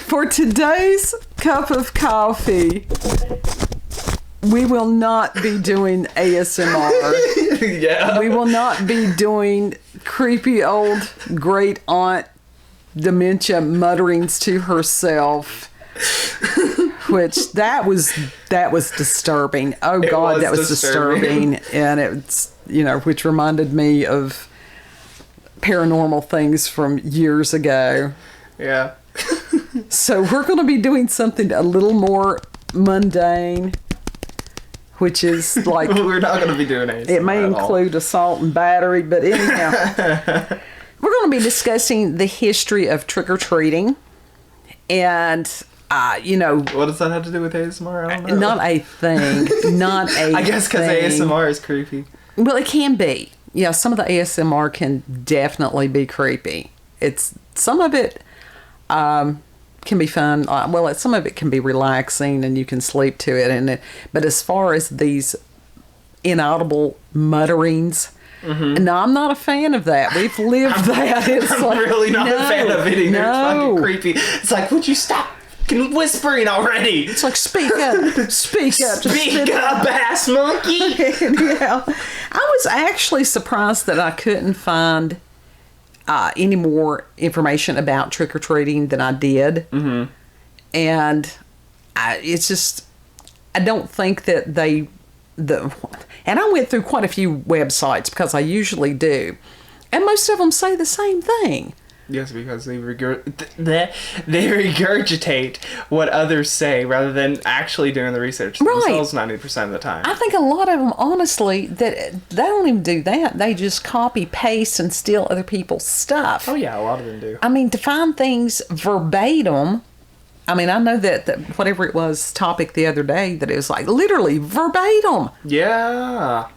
For today's cup of coffee, we will not be doing ASMR. Yeah. We will not be doing creepy old great aunt dementia mutterings to herself. Which that was disturbing. Oh God, that was disturbing. And it's, which reminded me of paranormal things from years ago. Yeah. So we're going to be doing something a little more mundane, which is like... We're not going to be doing anything. It may include assault and battery, but anyhow. We're going to be discussing the history of trick-or-treating. And, What does that have to do with ASMR? I don't know. Not a thing. I guess because ASMR is creepy. Well, it can be. Yeah, some of the ASMR can definitely be creepy. Some of it... can be fun. Some of it can be relaxing and you can sleep to it. But as far as these inaudible mutterings, no, I'm not a fan of that. We've lived that. I'm really not a fan of it either. It's fucking creepy. It's like, would you stop whispering already? It's like, speak up. Speak up. Speak up, ass monkey. Yeah. I was actually surprised that I couldn't find any more information about trick-or-treating than I did. Mm-hmm. And it's just, I don't think that and I went through quite a few websites because I usually do. And most of them say the same thing. Yes, because they regurgitate what others say rather than actually doing the research themselves 90% of the time. I think a lot of them, honestly, that they don't even do that. They just copy, paste, and steal other people's stuff. Oh, yeah, a lot of them do. I mean, to find things verbatim, I know that whatever it was topic the other day, that it was like literally verbatim. Yeah.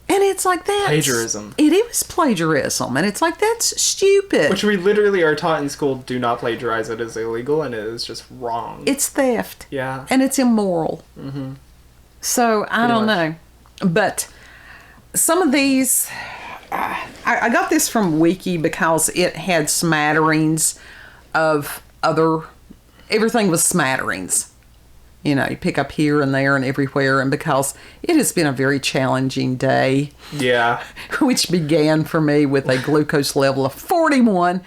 And it's like that. Plagiarism. It is plagiarism. And it's like, that's stupid. Which we literally are taught in school, do not plagiarize. It is illegal and it is just wrong. It's theft. Yeah. And it's immoral. Mm-hmm. So, I don't know. But some of these, I got this from Wiki because it had smatterings of everything was smatterings. You pick up here and there and everywhere. And because it has been a very challenging day. Yeah. Which began for me with a glucose level of 41.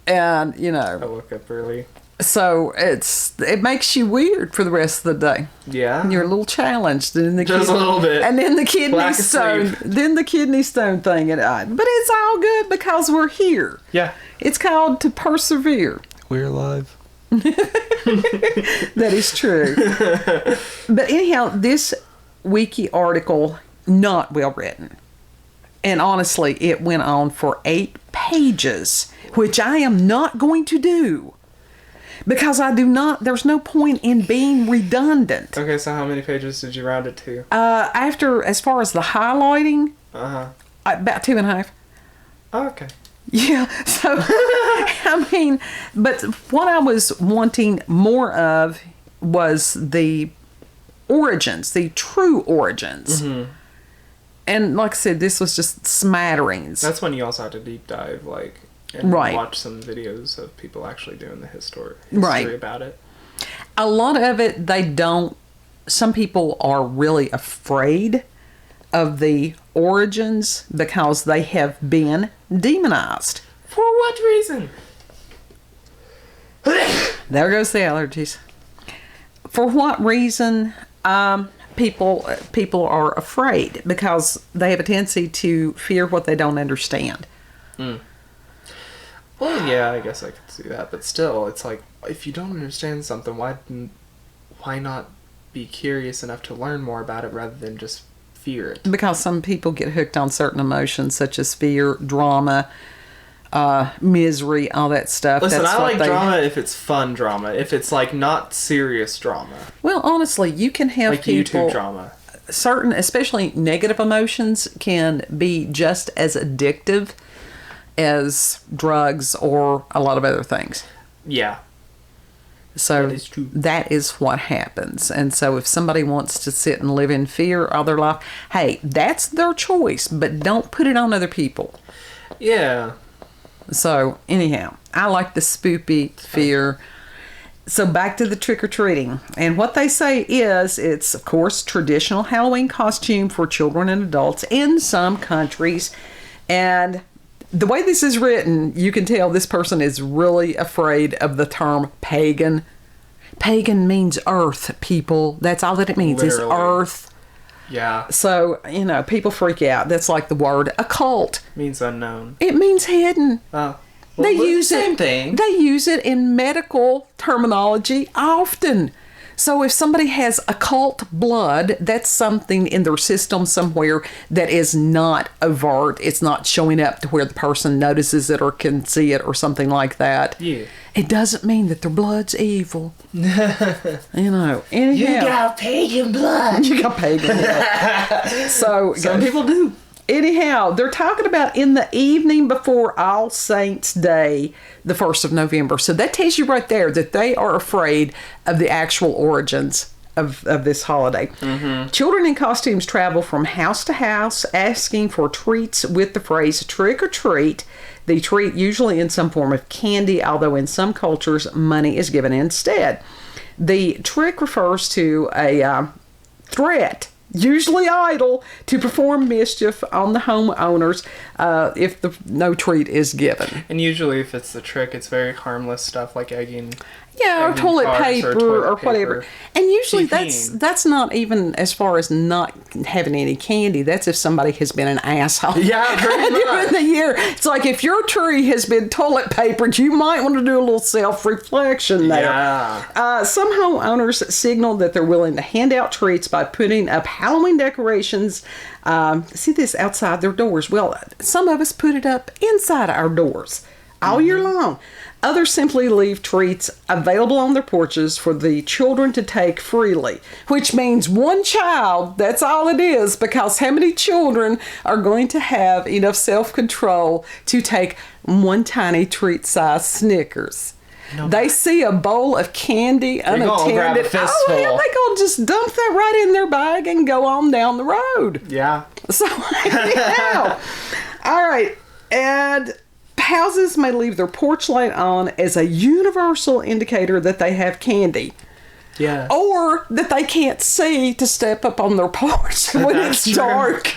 And, I woke up early. So it makes you weird for the rest of the day. Yeah. And you're a little challenged. And Just a little bit. And then the kidney stone. Then the kidney stone thing. But it's all good because we're here. Yeah. It's called to persevere. We're alive. That is true. But anyhow, this wiki article, not well written. And honestly, it went on for 8 pages, which I am not going to do. Because there's no point in being redundant. Okay, so how many pages did you round it to? As far as the highlighting, about 2.5. Oh, okay. Yeah, so, but what I was wanting more of was the origins, the true origins. Mm-hmm. And like I said, this was just smatterings. That's when you also have to deep dive, and watch some videos of people actually doing the history about it. A lot of it, some people are really afraid of the origins because they have been demonized. For what reason? There goes the allergies. For what reason? People are afraid because they have a tendency to fear what they don't understand. Mm. Well, yeah, I guess I could see that, but still, it's like, if you don't understand something, why not be curious enough to learn more about it rather than just fear it? Because some people get hooked on certain emotions such as fear, drama, misery, all that stuff. Listen, I like drama if it's fun drama, if it's not serious drama. Well, honestly, you can have people, YouTube drama. Certain, especially negative emotions, can be just as addictive as drugs or a lot of other things. Yeah. So that is true. That is what happens. And so if somebody wants to sit and live in fear all their life, hey, that's their choice, but don't put it on other people. Yeah. So, anyhow, I like the spoopy fear. So back to the trick-or-treating. And what they say is it's, of course, traditional Halloween costume for children and adults in some countries. And the way this is written, you can tell this person is really afraid of the term pagan. Pagan means earth, people. That's all that it means, is earth. Yeah. So, people freak out. That's like the word occult. Means unknown. It means hidden. Oh. Well, they use the same thing. They use it in medical terminology often. So if somebody has occult blood, that's something in their system somewhere that is not overt. It's not showing up to where the person notices it or can see it or something like that. Yeah. It doesn't mean that their blood's evil. Anyhow. You got pagan blood. You got pagan blood. So some people do. Anyhow, they're talking about in the evening before All Saints' Day, the 1st of November. So that tells you right there that they are afraid of the actual origins of this holiday. Mm-hmm. Children in costumes travel from house to house asking for treats with the phrase trick or treat. The treat usually in some form of candy, although in some cultures money is given instead. The trick refers to a threat, usually idle, to perform mischief on the homeowners if no treat is given. And usually if it's the trick, it's very harmless stuff like egging. Yeah, or toilet paper or whatever. And usually that's not even as far as not having any candy. That's if somebody has been an asshole. Yeah, during the year. It's like if your tree has been toilet papered, you might want to do a little self-reflection there. Yeah. Some homeowners signal that they're willing to hand out treats by putting up Halloween decorations. See this outside their doors. Well, some of us put it up inside our doors all year long. Others simply leave treats available on their porches for the children to take freely, which means one child, that's all it is, because how many children are going to have enough self-control to take one tiny treat-sized Snickers? No. They see a bowl of candy unattended. Grab a fistful. They gonna just dump that right in their bag and go on down the road. Yeah. So, anyhow. All right. And houses may leave their porch light on as a universal indicator that they have candy. Yeah. Or that they can't see to step up on their porch when it's dark.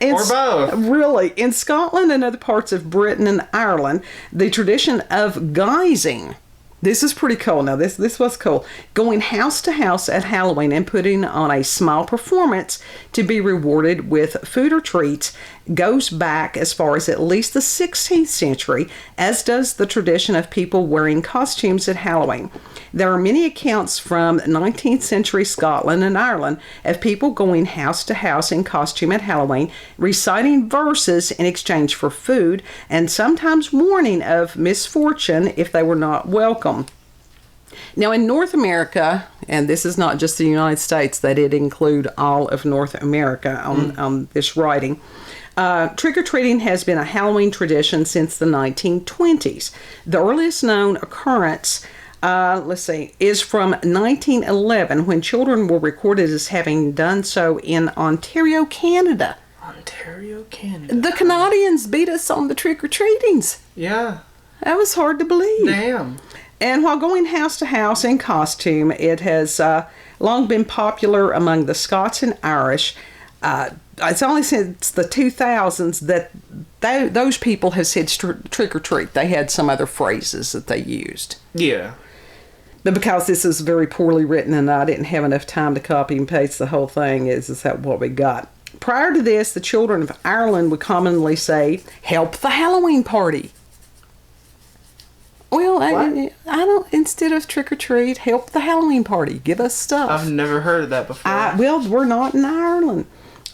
Or both. Really. In Scotland and other parts of Britain and Ireland, the tradition of guising. This is pretty cool. Now, this was cool. Going house to house at Halloween and putting on a small performance to be rewarded with food or treats goes back as far as at least the 16th century, as does the tradition of people wearing costumes at Halloween. There are many accounts from 19th century Scotland and Ireland of people going house to house in costume at Halloween, reciting verses in exchange for food, and sometimes warning of misfortune if they were not welcome. Now, in North America, and this is not just the United States, they did include all of North America on this writing. Trick-or-treating has been a Halloween tradition since the 1920s. The earliest known occurrence, is from 1911, when children were recorded as having done so in Ontario, Canada. Ontario, Canada. The Canadians beat us on the trick-or-treatings. Yeah. That was hard to believe. Damn. And while going house to house in costume, it has long been popular among the Scots and Irish. It's only since the 2000s that those people have said trick or treat. They had some other phrases that they used. Yeah. But because this is very poorly written and I didn't have enough time to copy and paste the whole thing, is that what we got? Prior to this, the children of Ireland would commonly say, "Help the Halloween party." Well, I don't, instead of trick or treat, help the Halloween party. Give us stuff. I've never heard of that before. Well, we're not in Ireland.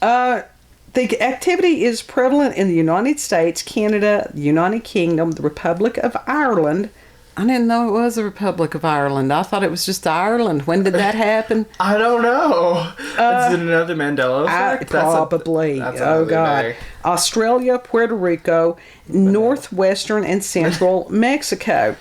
The activity is prevalent in the United States, Canada, the United Kingdom, the Republic of Ireland. I didn't know it was the Republic of Ireland. I thought it was just Ireland. When did that happen? I don't know. Is it another Mandela effect? Probably. That's oh, God. day. Australia, Puerto Rico, northwestern and central Mexico.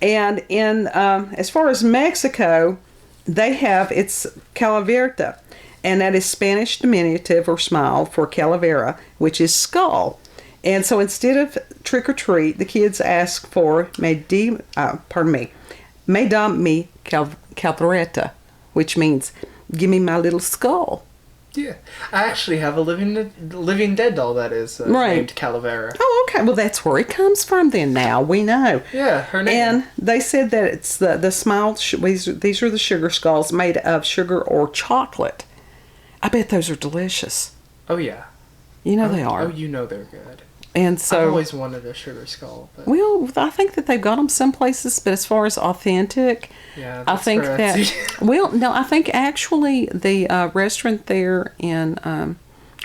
And in as far as Mexico, they have its Calaverta. And that is Spanish diminutive or smile for calavera, which is skull. And so instead of trick or treat, the kids asked for Madame mi caldereta, which means give me my little skull. Yeah, I actually have a living dead doll that is named Calavera. Oh, okay. Well, that's where it comes from then. Now we know. Yeah, her name. And they said that it's the smiled, these are the sugar skulls made of sugar or chocolate. I bet those are delicious. Oh, yeah. You know they are. Oh, you know they're good. And so I've always wanted a sugar skull. But... Well, I think that they've got them some places, but as far as authentic, yeah, I think that... Well, no, I think actually the restaurant there in...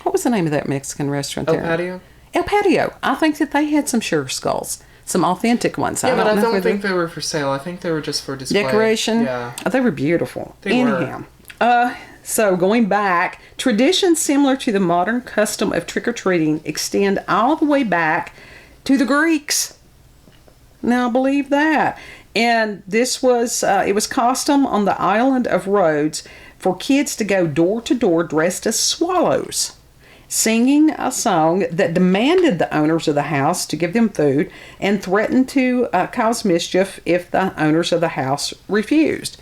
what was the name of that Mexican restaurant there? El Patio? El Patio. I think that they had some sugar skulls. Some authentic ones. Yeah, but I don't think they were for sale. I think they were just for display. Decoration? Yeah. Oh, they were beautiful. They were. So going back, traditions similar to the modern custom of trick-or-treating extend all the way back to the Greeks. Now, believe that. And this was, it was custom on the island of Rhodes for kids to go door to door dressed as swallows, singing a song that demanded the owners of the house to give them food and threatened to cause mischief if the owners of the house refused.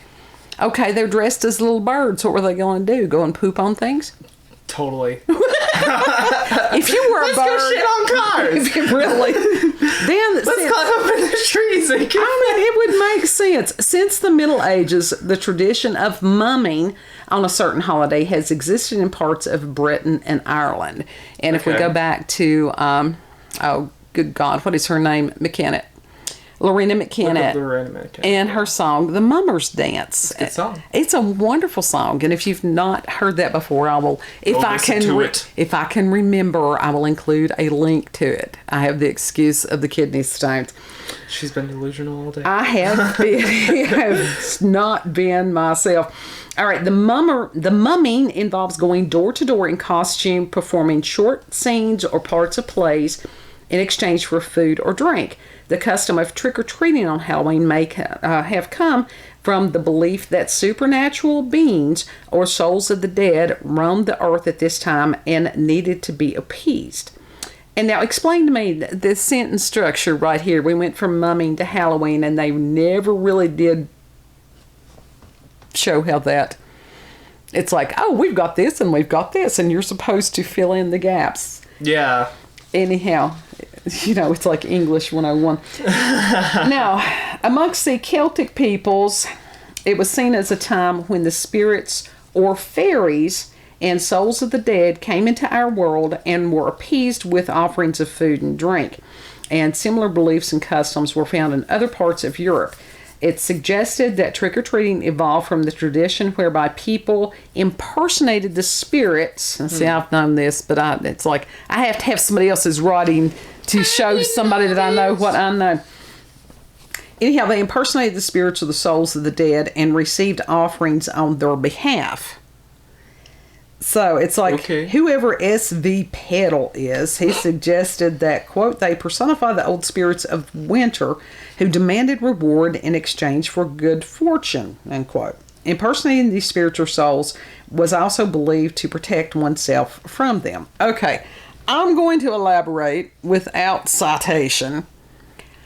Okay, they're dressed as little birds. What were they going to do? Go and poop on things? Totally. If you were a bird... Let's go shit on cars! If you really... Then... Let's climb up in the trees and get it would make sense. Since the Middle Ages, the tradition of mumming on a certain holiday has existed in parts of Britain and Ireland. And if we go back to... oh, good God, what is her name? McKennitt. Loreena McKennitt and her song, The Mummer's Dance. It's a good song. It's a wonderful song, and if you've not heard that before, I will. If I can remember, I will include a link to it. I have the excuse of the kidney stones. She's been delusional all day. I have been. I have not been myself. All right, the mumming involves going door to door in costume, performing short scenes or parts of plays in exchange for food or drink. The custom of trick-or-treating on Halloween may have come from the belief that supernatural beings or souls of the dead roamed the earth at this time and needed to be appeased. And now explain to me the sentence structure right here. We went from mumming to Halloween, and they never really did show how that... It's like, oh, we've got this and we've got this, and you're supposed to fill in the gaps. Yeah. Anyhow... it's like English 101. Now, amongst the Celtic peoples, it was seen as a time when the spirits or fairies and souls of the dead came into our world and were appeased with offerings of food and drink. And similar beliefs and customs were found in other parts of Europe. It's suggested that trick-or-treating evolved from the tradition whereby people impersonated the spirits. And see, I've known this, but it's like I have to have somebody else's writing to show somebody that I know what I know. Anyhow, they impersonated the spirits or the souls of the dead and received offerings on their behalf. So it's like whoever S.V. Peddle is, he suggested that, quote, they personify the old spirits of winter who demanded reward in exchange for good fortune, unquote. Impersonating these spirits or souls was also believed to protect oneself from them. Okay, I'm going to elaborate without citation.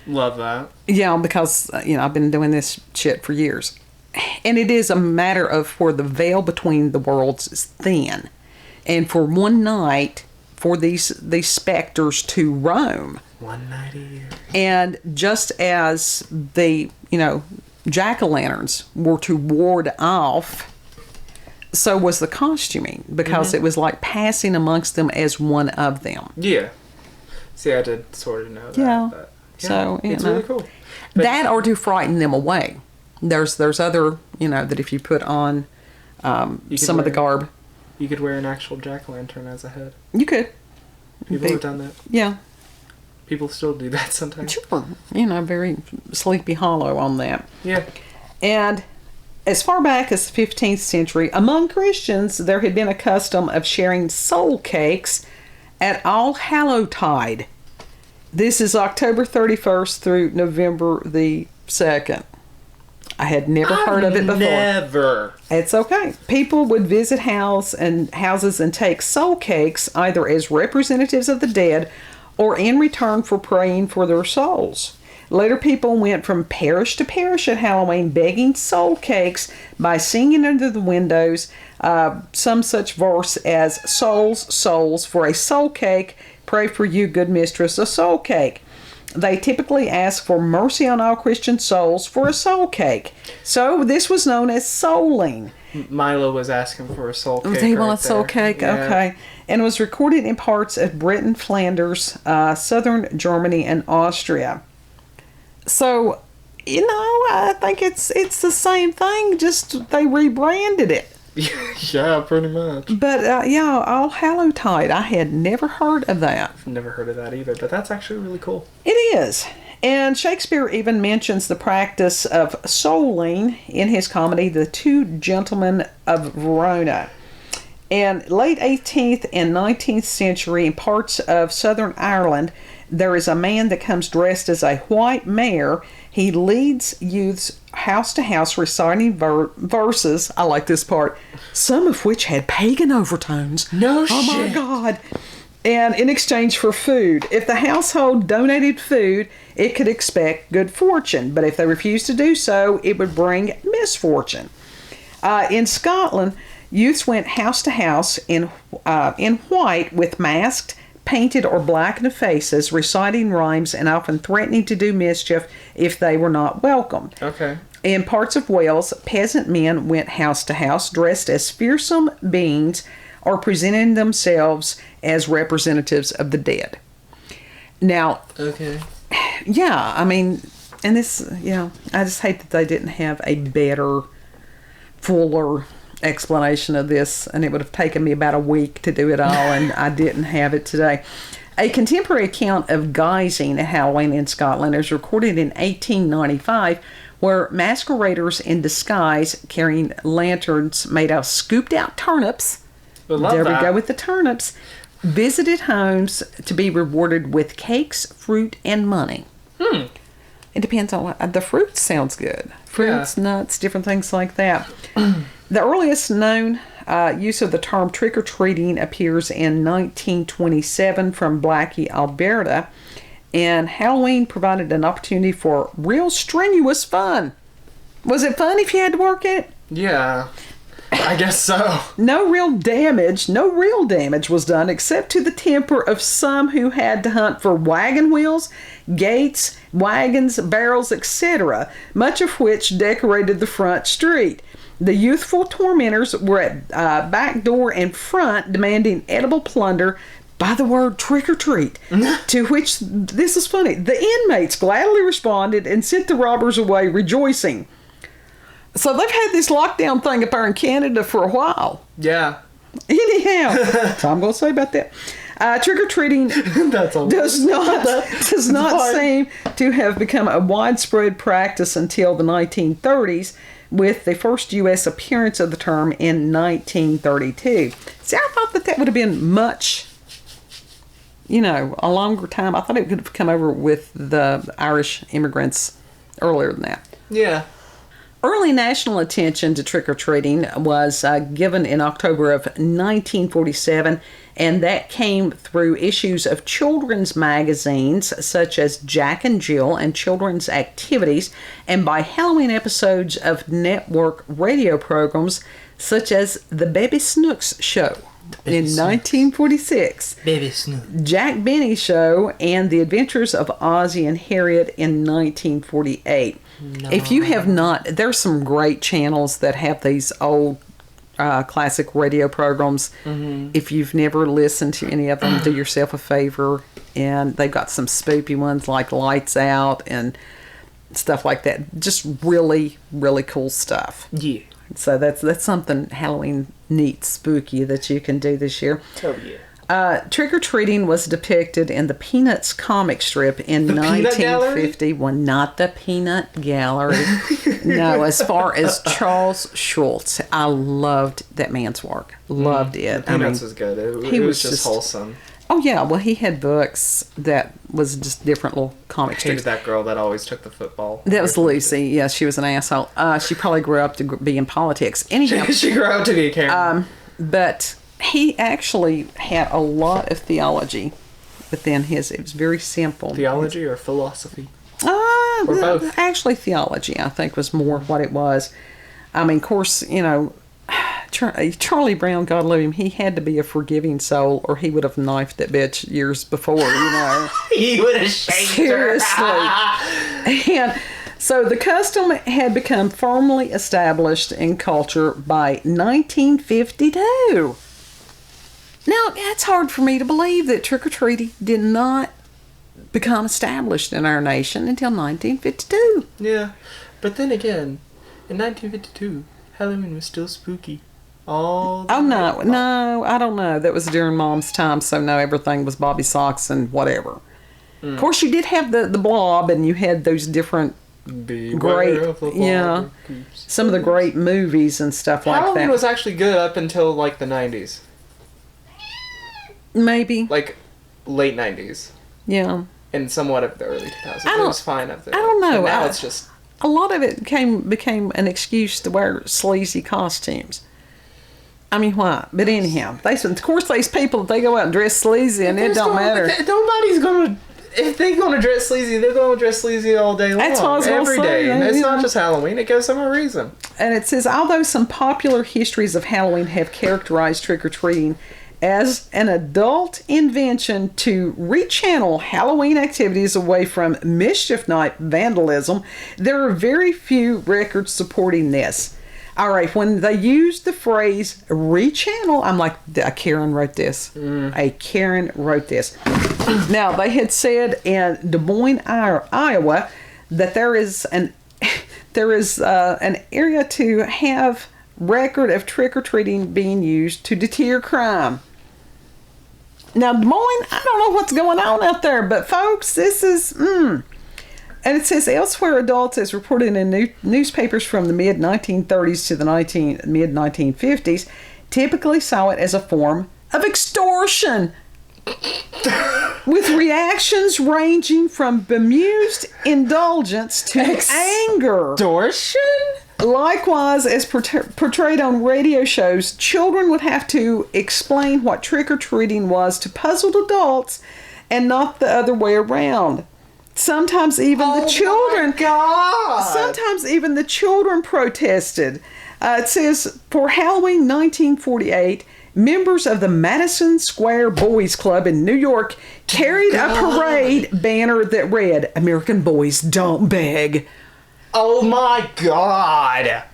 Love that. Yeah, because, I've been doing this shit for years. And it is a matter of where the veil between the worlds is thin. And for one night, for these specters to roam. One night a year. And just as the, jack-o'-lanterns were to ward off, so was the costuming. Because it was like passing amongst them as one of them. Yeah. See, I did sort of know that. Yeah. But, so, it's really cool. But that or to frighten them away. There's other, that if you put on some of the garb. You could wear an actual jack-o'-lantern as a head. You could. People have done that. Yeah. People still do that sometimes. Sure. Very Sleepy Hollow on that. Yeah. And as far back as the 15th century, among Christians, there had been a custom of sharing soul cakes at All Hallowtide. This is October 31st through November the 2nd. I had never heard of it before. Never. It's okay. People would visit houses and take soul cakes either as representatives of the dead or in return for praying for their souls. Later, people went from parish to parish at Halloween begging soul cakes by singing under the windows some such verse as, "Souls, souls, for a soul cake, pray for you, good mistress, a soul cake." They typically ask for mercy on all Christian souls for a soul cake. So this was known as souling. Milo was asking for a soul cake. He wanted a soul cake? Yeah. Okay. And it was recorded in parts of Britain, Flanders, southern Germany, and Austria. So, I think it's the same thing, just they rebranded it. Yeah, pretty much. But, All Hallowtide, I had never heard of that. I've never heard of that either, but that's actually really cool. It is. And Shakespeare even mentions the practice of souling in his comedy, The Two Gentlemen of Verona. And late 18th and 19th century, in parts of southern Ireland, there is a man that comes dressed as a white mare. He leads youths house to house reciting verses, I like this part, some of which had pagan overtones. No shit. Oh my God. And in exchange for food. If the household donated food, it could expect good fortune. But if they refused to do so, it would bring misfortune. In Scotland, youths went house to house in white with masked, painted, or blackened faces, reciting rhymes and often threatening to do mischief if they were not welcome. Okay. In parts of Wales, peasant men went house to house dressed as fearsome beings or presenting themselves as representatives of the dead. Now, okay. Yeah, I mean, and this, I just hate that they didn't have a better, fuller explanation of this, and it would have taken me about a week to do it all, and I didn't have it today. A contemporary account of guising at Halloween in Scotland is recorded in 1895, where masqueraders in disguise carrying lanterns made out of scooped out turnips, there we go with the turnips, visited homes to be rewarded with cakes, fruit, and money. It depends on what the fruit sounds good. Fruits, nuts, different things like that. The earliest known use of the term trick-or-treating appears in 1927 from Blackie, Alberta, and Halloween provided an opportunity for real strenuous fun. Was it fun if you had to work it? Yeah, I guess so. No real damage was done except to the temper of some who had to hunt for wagon wheels, gates, wagons, barrels, etc., much of which decorated the front street. The youthful tormentors were at back door and front demanding edible plunder by the word trick-or-treat, to which, this is funny, the inmates gladly responded and sent the robbers away rejoicing. So they've had this lockdown thing up there in Canada for a while. Yeah. Anyhow, that's all I'm going to say about that. Trick-or-treating does not seem to have become a widespread practice until the 1930s, with the first U.S. appearance of the term in 1932. See, I thought that would have been much, a longer time. I thought it could have come over with the Irish immigrants earlier than that. Yeah. Early national attention to trick-or-treating was given in October of 1947, and that came through issues of children's magazines such as Jack and Jill and Children's Activities, and by Halloween episodes of network radio programs such as The Baby Snooks Show in 1946, Baby Snooks, Jack Benny Show, and The Adventures of Ozzie and Harriet in 1948. No. If you have not, there's some great channels that have these old classic radio programs. Mm-hmm. If you've never listened to any of them, do yourself a favor. And they've got some spoopy ones like Lights Out and stuff like that. Just really, really cool stuff. Yeah. So that's something Halloween neat, spooky that you can do this year. Oh, yeah. Trick-or-treating was depicted in the Peanuts comic strip in 1950. Well, not the Peanut Gallery. No, as far as Charles Schulz. I loved that man's work. Loved it. Peanuts was good. It was just wholesome. Oh, yeah. Well, he had books that was just different little comic strips. He was that girl that always took the football. That was Lucy. Yeah, she was an asshole. She probably grew up to be in politics. Anyhow, she grew up to be a Karen. But he actually had a lot of theology but then it was very simple. Theology or philosophy? Or both? Actually, theology, I think, was more what it was. I mean, of course, Charlie Brown, God love him, he had to be a forgiving soul, or he would have knifed that bitch years before, He would have shanked her. Seriously. And so the custom had become firmly established in culture by 1952. Now, it's hard for me to believe that trick-or-treating did not become established in our nation until 1952. Yeah, but then again, in 1952, Halloween was still spooky. No, I don't know. That was during Mom's time, so no, everything was Bobby Socks and whatever. Of course, you did have the Blob, and you had those different some of the great movies and stuff like that. Halloween was actually good up until like the 90s. Maybe. Like late 90s. Yeah. And somewhat of the early 2000s. It was fine up there. I don't know. But now it's just... A lot of it became an excuse to wear sleazy costumes. I mean, why? But anyhow, of course, these people, they go out and dress sleazy, and it don't matter. Nobody's going to... If they're going to dress sleazy, they're going to dress sleazy all day long. That's what I was every gonna day. say, And it's not just Halloween. It gives them a reason. And it says, although some popular histories of Halloween have characterized trick-or-treating as an adult invention to rechannel Halloween activities away from mischief night vandalism, there are very few records supporting this. All right, when they used the phrase rechannel, I'm like, Karen wrote this. A Karen wrote this. Now, they had said in Des Moines, Iowa, that there is an area to have record of trick-or-treating being used to deter crime. Now, Des Moines, I don't know what's going on out there, but folks, this is, And it says elsewhere, adults, as reported in newspapers from the mid-1930s to the mid-1950s, typically saw it as a form of extortion, with reactions ranging from bemused indulgence to anger. Extortion? Likewise, as portrayed on radio shows, children would have to explain what trick-or-treating was to puzzled adults and not the other way around. Sometimes even the children protested. It says, for Halloween 1948, members of the Madison Square Boys Club in New York carried a parade banner that read, "American boys don't beg." Oh my God!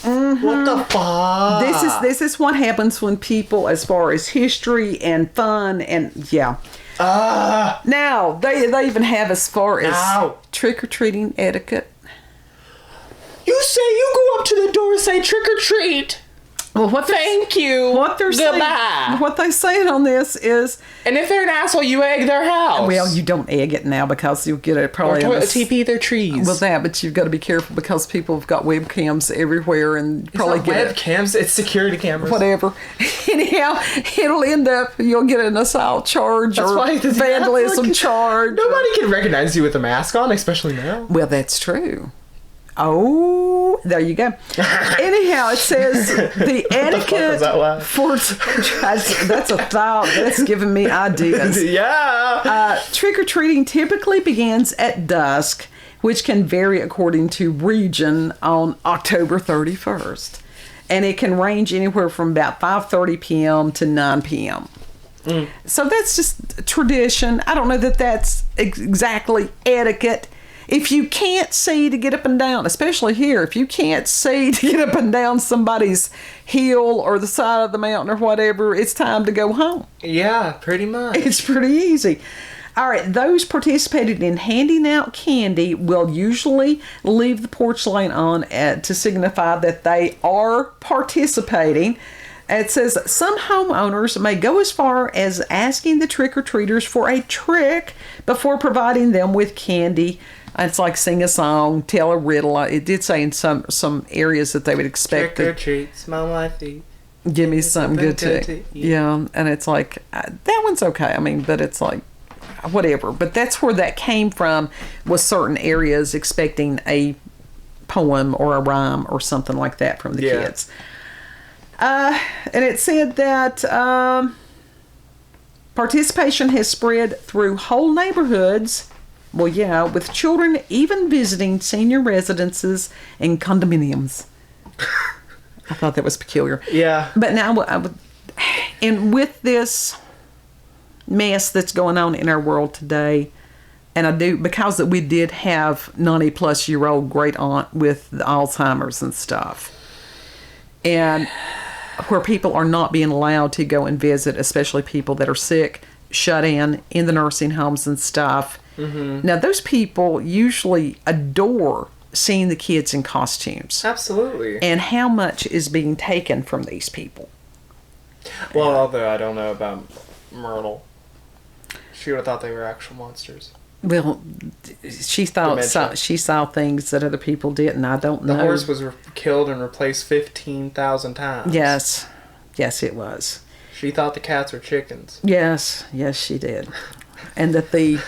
What the fuck? This is what happens when people, as far as history and fun and now they even have as far as trick-or-treating etiquette. You say you go up to the door and say trick or treat. Well, Thank you. Goodbye. What they're saying on this is, and if they're an asshole, you egg their house. Well, you don't egg it now because you'll get it probably or TP their trees. Well, but you've got to be careful because people have got webcams everywhere and probably get webcams. It's security cameras. Whatever. Anyhow, it'll end up you'll get an assault charge or vandalism charge. Nobody can recognize you with a mask on, especially now. Well, that's true. Oh, there you go. Anyhow, it says the etiquette for that's a thought. That's giving me ideas. Yeah. Trick-or-treating typically begins at dusk, which can vary according to region, on October 31st. And it can range anywhere from about 5:30 p.m. to 9 p.m. So that's just tradition. I don't know that that's exactly etiquette. If you can't see to get up and down, especially here, if you can't see to get up and down somebody's hill or the side of the mountain or whatever, it's time to go home. Yeah, pretty much. It's pretty easy. All right, those participating in handing out candy will usually leave the porch light on to signify that they are participating. It says some homeowners may go as far as asking the trick-or-treaters for a trick before providing them with candy. It's like sing a song, tell a riddle. It did say in some areas that they would expect trick or treat, smell my feet. Give me something good to eat. Yeah, and it's like, that one's okay. I mean, but it's like, whatever. But that's where that came from, was certain areas expecting a poem or a rhyme or something like that from the kids. And it said that Participation has spread through whole neighborhoods. Well, yeah, with children even visiting senior residences and condominiums. I thought that was peculiar. Yeah. But now, and with this mess that's going on in our world today, and I do, because we did have 90-plus-year-old great aunt with the Alzheimer's and stuff, and where people are not being allowed to go and visit, especially people that are sick, shut in the nursing homes and stuff. Mm-hmm. Now, those people usually adore seeing the kids in costumes. Absolutely. And how much is being taken from these people? Well, although I don't know about Myrtle. She would have thought they were actual monsters. Well, she saw things that other people didn't. I don't know. The horse was killed and replaced 15,000 times. Yes, it was. She thought the cats were chickens. Yes, she did. And that the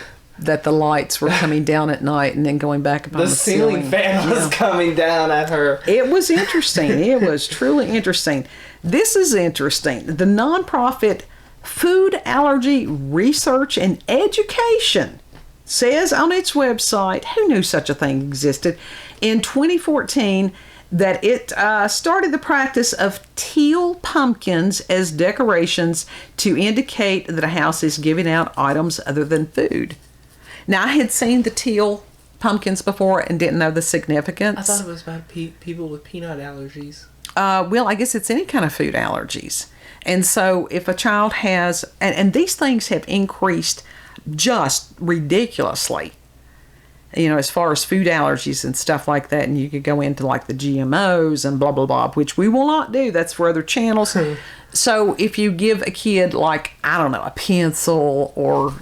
lights were coming down at night and then going back upon the ceiling fan was coming down at her. It was interesting. It was truly interesting. This is interesting. The nonprofit Food Allergy Research and Education says on its website, who knew such a thing existed, in 2014 that it started the practice of teal pumpkins as decorations to indicate that a house is giving out items other than food. Now, I had seen the teal pumpkins before and didn't know the significance. I thought it was about people with peanut allergies. Well, I guess it's any kind of food allergies. And so if a child has, and these things have increased just ridiculously, as far as food allergies and stuff like that, and you could go into like the GMOs and blah, blah, blah, which we will not do. That's for other channels. So if you give a kid like, I don't know, a pencil or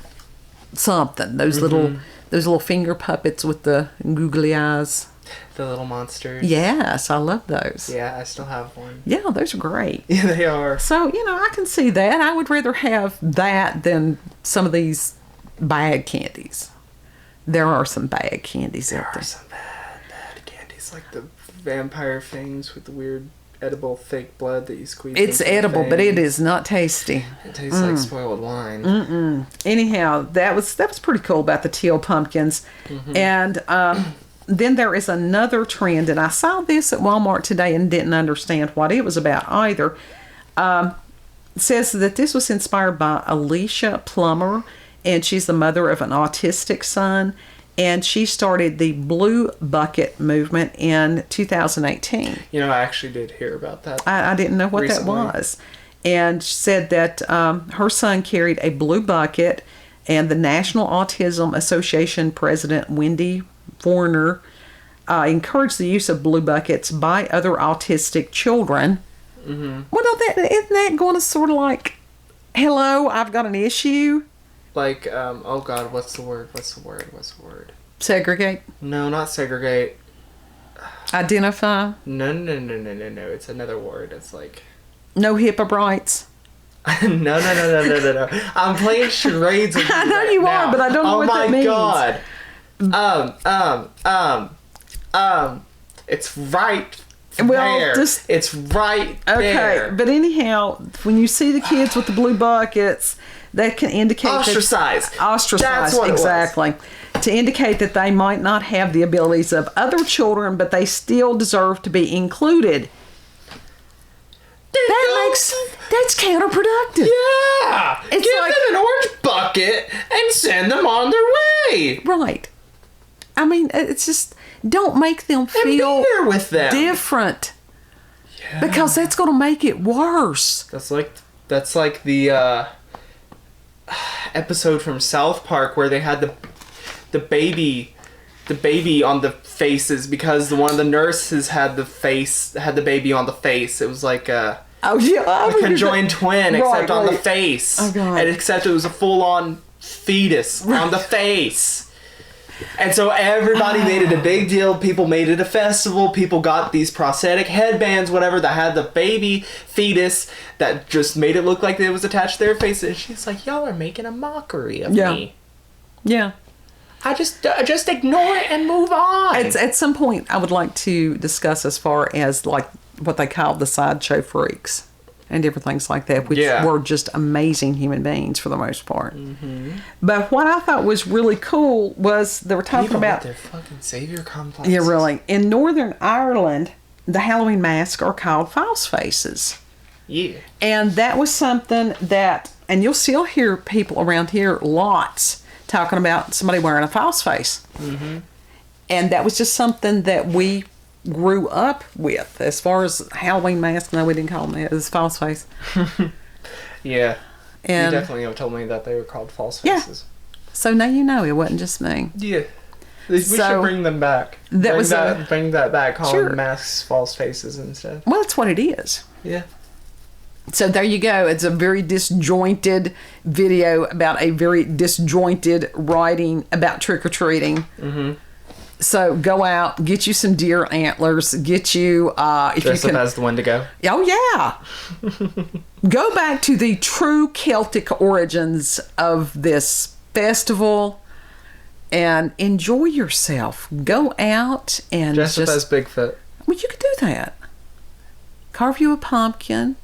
something, those little finger puppets with the googly eyes. The little monsters. Yes, I love those. Yeah, I still have one. Yeah, those are great. Yeah, they are. So, I can see that. I would rather have that than some of these bad candies. There are some bad candies out there. There are some bad candies, like the vampire things with the weird edible fake blood that you squeeze. It's edible, but it is not tasty. It tastes like spoiled wine. Anyhow, that was pretty cool about the teal pumpkins. Mm-hmm. And then there is another trend, and I saw this at Walmart today and didn't understand what it was about either. It says that this was inspired by Alicia Plummer, and she's the mother of an autistic son, and she started the Blue Bucket movement in 2018. I actually did hear about that. I didn't know what recently. That was. And she said that her son carried a blue bucket, and the National Autism Association president, Wendy Forner, encouraged the use of blue buckets by other autistic children. Mm-hmm. Well, isn't that going to sort of like, hello, I've got an issue? Like, oh God, what's the word? Segregate? No, not segregate. Identify? No. It's another word. It's like... No HIPAA rights? No. I'm playing charades with you. I know you are, but I don't know what that means. Oh my God. It's right there. It's right there. Okay, but anyhow, when you see the kids with the blue buckets, that can indicate ostracized. That's what exactly. To indicate that they might not have the abilities of other children, but they still deserve to be included. That's counterproductive. Yeah. Give them an orange bucket and send them on their way. Right. I mean, it's just, don't make them feel with them. different. Yeah. Because that's going to make it worse. That's like the episode from South Park where they had the baby on the faces because one of the nurses had the baby on the face. It was like a conjoined twin, except on the face. Oh God. And except it was a full-on fetus on the face. And so everybody made it a big deal. People made it a festival. People got these prosthetic headbands, whatever, that had the baby fetus that just made it look like it was attached to their face. And she's like, y'all are making a mockery of me. Yeah. I just ignore it and move on. At some point, I would like to discuss as far as like what they call the sideshow freaks. and different things like that, which were just amazing human beings for the most part. Mm-hmm. But what I thought was really cool was they were talking about their fucking savior complexes. Yeah, really. In Northern Ireland, the Halloween masks are called false faces. Yeah. And that was something that, and you'll still hear people around here lots talking about somebody wearing a false face. Mm-hmm. And that was just something that we grew up with as far as Halloween masks. No, we didn't call them that. It was false face. Yeah. And you definitely have told me that they were called false faces. Yeah. So now you know it wasn't just me. Yeah. We should bring them back. Bring that back, calling masks false faces instead. Well, that's what it is. Yeah. So there you go. It's a very disjointed video about a very disjointed writing about trick-or-treating. Mm-hmm. So go out, get you some deer antlers, get you... if Dress you can, up as the Wendigo. Oh, yeah. Go back to the true Celtic origins of this festival and enjoy yourself. Go out and Dress up as Bigfoot. Well, you could do that. Carve you a pumpkin.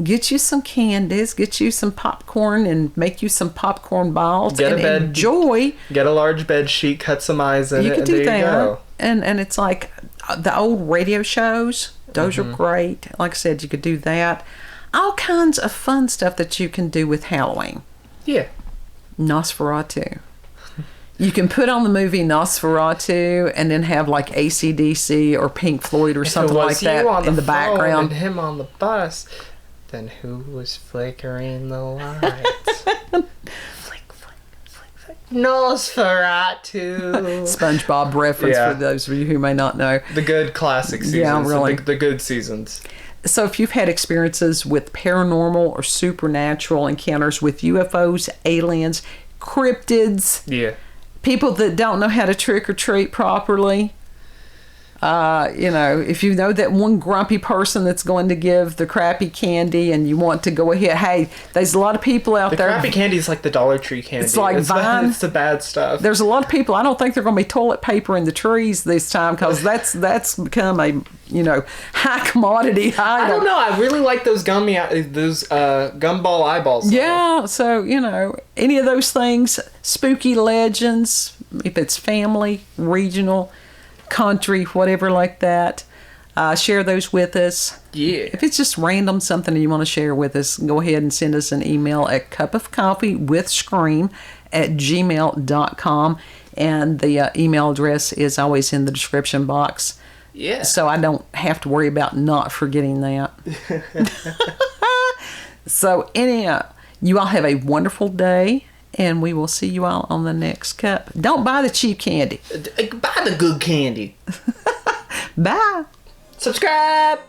Get you some candies, get you some popcorn, and make you some popcorn balls. Get a bed. Enjoy. Get a large bed sheet, cut some eyes in it, You could do that. You go. And it's like the old radio shows. Those are great. Like I said, you could do that. All kinds of fun stuff that you can do with Halloween. Yeah. Nosferatu. You can put on the movie Nosferatu and then have like AC/DC or Pink Floyd or something like that in the background. And him on the bus. Then who was flickering the lights? Flick, flick, flick, flick. Nosferatu. SpongeBob reference for those of you who may not know. The good classic seasons. Yeah, really. The good seasons. So if you've had experiences with paranormal or supernatural encounters with UFOs, aliens, cryptids, people that don't know how to trick or treat properly, if you know that one grumpy person that's going to give the crappy candy and you want to go ahead, hey, there's a lot of people out there. The crappy candy is like the Dollar Tree candy. It's like Vine. It's the bad stuff. There's a lot of people, I don't think they're going to be toilet paper in the trees this time because that's become a, high commodity item. I don't know. I really like those gumball eyeballs. Yeah, so, any of those things, spooky legends, if it's family, regional, country, whatever like that, share those with us. Yeah. If it's just random something that you want to share with us, go ahead and send us an email at cupofcoffeewithscream@gmail.com, and the email address is always in the description box. Yeah. So I don't have to worry about not forgetting that. So anyhow, you all have a wonderful day. And we will see you all on the next cup. Don't buy the cheap candy. Buy the good candy. Bye. Subscribe.